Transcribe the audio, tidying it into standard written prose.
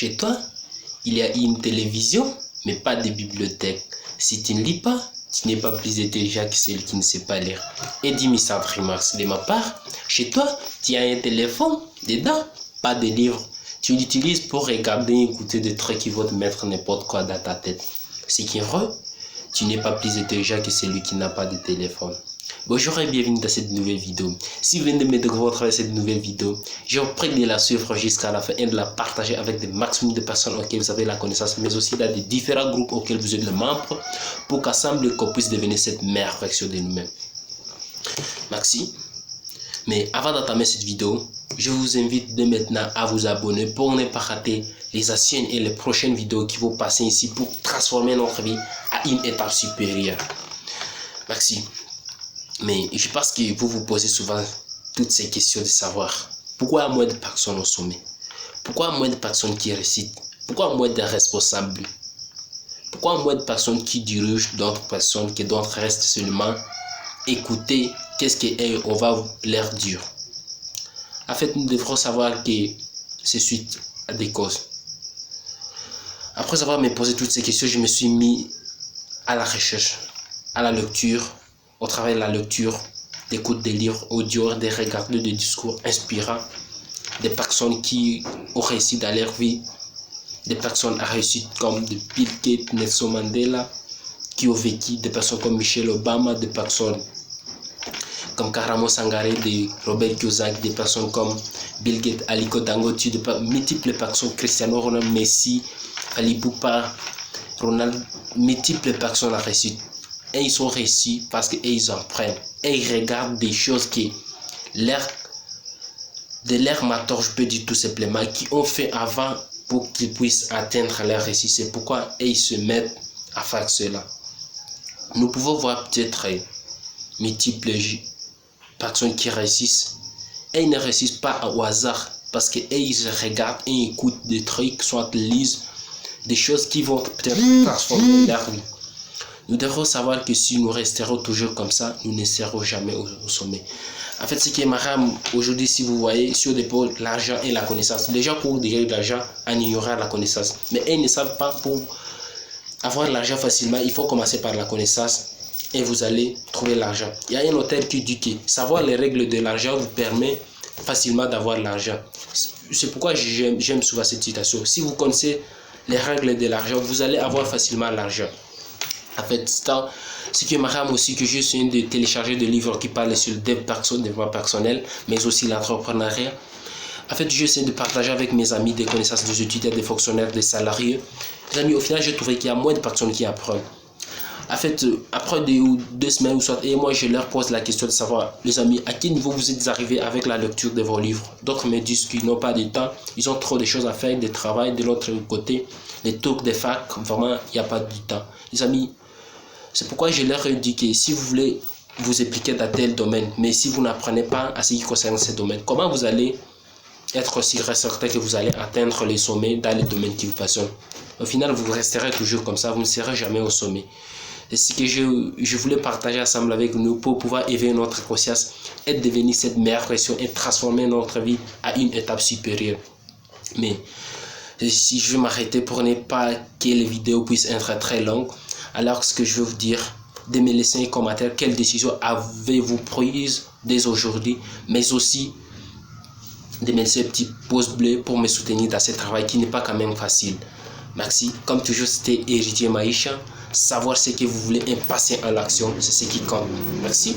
Chez toi, il y a une télévision, mais pas de bibliothèque. Si tu ne lis pas, tu n'es pas plus intelligent que celui qui ne sait pas lire. Et dis-moi ça, Max, de ma part, chez toi, tu as un téléphone, dedans, pas de livres. Tu l'utilises pour regarder et écouter des trucs qui vont te mettre n'importe quoi dans ta tête. Ce qui est vrai, tu n'es pas plus intelligent que celui qui n'a pas de téléphone. Bonjour et bienvenue dans cette nouvelle vidéo. Si vous venez de me découvrir à travers cette nouvelle vidéo, je vous prie de la suivre jusqu'à la fin et de la partager avec des maximum de personnes auxquelles vous avez la connaissance, mais aussi dans des différents groupes auxquels vous êtes le membre, pour qu'ensemble qu'on puisse devenir cette meilleure version de nous-mêmes. Merci. Mais avant d'entamer cette vidéo, je vous invite dès maintenant à vous abonner pour ne pas rater les anciennes et les prochaines vidéos qui vont passer ici pour transformer notre vie à une étape supérieure. Merci. Mais je pense que vous vous posez souvent toutes ces questions de savoir pourquoi moins de personnes au sommet, pourquoi moins de personnes qui réussissent, pourquoi moins de responsables, pourquoi moins de personnes qui dirigent d'autres personnes, que d'autres restent seulement écouter qu'est-ce qu'on va leur dire. En fait, nous devrons savoir que c'est suite à des causes. Après avoir me posé toutes ces questions, je me suis mis à la recherche, à la lecture, au travers de la lecture, d'écoute des livres audio, de regarder des discours inspirants, des personnes qui ont réussi dans leur vie, des personnes à réussite comme Bill Gates, Nelson Mandela, qui ont vécu, des personnes comme Michelle Obama, des personnes comme Karamo Sangare, de Robert Kiyosaki, des personnes comme Bill Gates, Aliko Dangote, de multiples personnes, Cristiano Ronaldo, Messi, Ali Poupa, Ronald, multiples personnes à réussite. Et ils sont réussis parce qu'ils en prennent. Et ils regardent des choses qui, de leur mentor, je peux dire tout simplement, qui ont fait avant pour qu'ils puissent atteindre leur réussite. C'est pourquoi ils se mettent à faire cela. Nous pouvons voir peut-être multiples personnes qui réussissent. Et ils ne réussissent pas au hasard parce qu'ils regardent et écoutent des trucs, soit lisent des choses qui vont peut-être transformer leur vie. Nous devrons savoir que si nous resterons toujours comme ça, nous ne serons jamais au sommet. En fait, ce qui est marrant aujourd'hui, si vous voyez, sur des pôles, l'argent et la connaissance. Les gens courent derrière l'argent en ignorant la connaissance. Mais ils ne savent pas, pour avoir l'argent facilement, il faut commencer par la connaissance et vous allez trouver l'argent. Il y a un auteur qui dit que savoir les règles de l'argent vous permet facilement d'avoir l'argent. C'est pourquoi j'aime souvent cette citation. Si vous connaissez les règles de l'argent, vous allez avoir facilement l'argent. En fait, ce qui est marrant aussi, que je suis de télécharger des livres qui parlent sur le développement personnel, mais aussi l'entrepreneuriat. En fait, j'essaie de partager avec mes amis des connaissances des étudiants, des fonctionnaires, des salariés. Les amis, au final, j'ai trouvé qu'il y a moins de personnes qui apprennent. En fait, après 2 semaines ou soit, et moi, je leur pose la question de savoir, les amis, à quel niveau vous êtes arrivés avec la lecture de vos livres. D'autres me disent qu'ils n'ont pas de temps, ils ont trop de choses à faire, de travail. De l'autre côté, les trucs des facs, vraiment, il n'y a pas de temps. Les amis, c'est pourquoi je leur ai dit que si vous voulez vous impliquer dans tel domaine, mais si vous n'apprenez pas à ce qui concerne ce domaine, comment vous allez être aussi certain que vous allez atteindre les sommets dans les domaines qui vous passionnent? Au final, vous resterez toujours comme ça, vous ne serez jamais au sommet. C'est ce que je voulais partager ensemble avec nous pour pouvoir éveiller notre conscience et devenir cette meilleure version et transformer notre vie à une étape supérieure. Mais si je vais m'arrêter pour ne pas que les vidéos puissent être très longues, alors ce que je veux vous dire, de me laisser un commentaire, quelle décision avez-vous prise dès aujourd'hui, mais aussi de me laisser un petit pouce bleu pour me soutenir dans ce travail qui n'est pas quand même facile. Merci. Comme toujours, c'était Héritier Maïcha. Savoir ce que vous voulez et passer à l'action, c'est ce qui compte. Merci.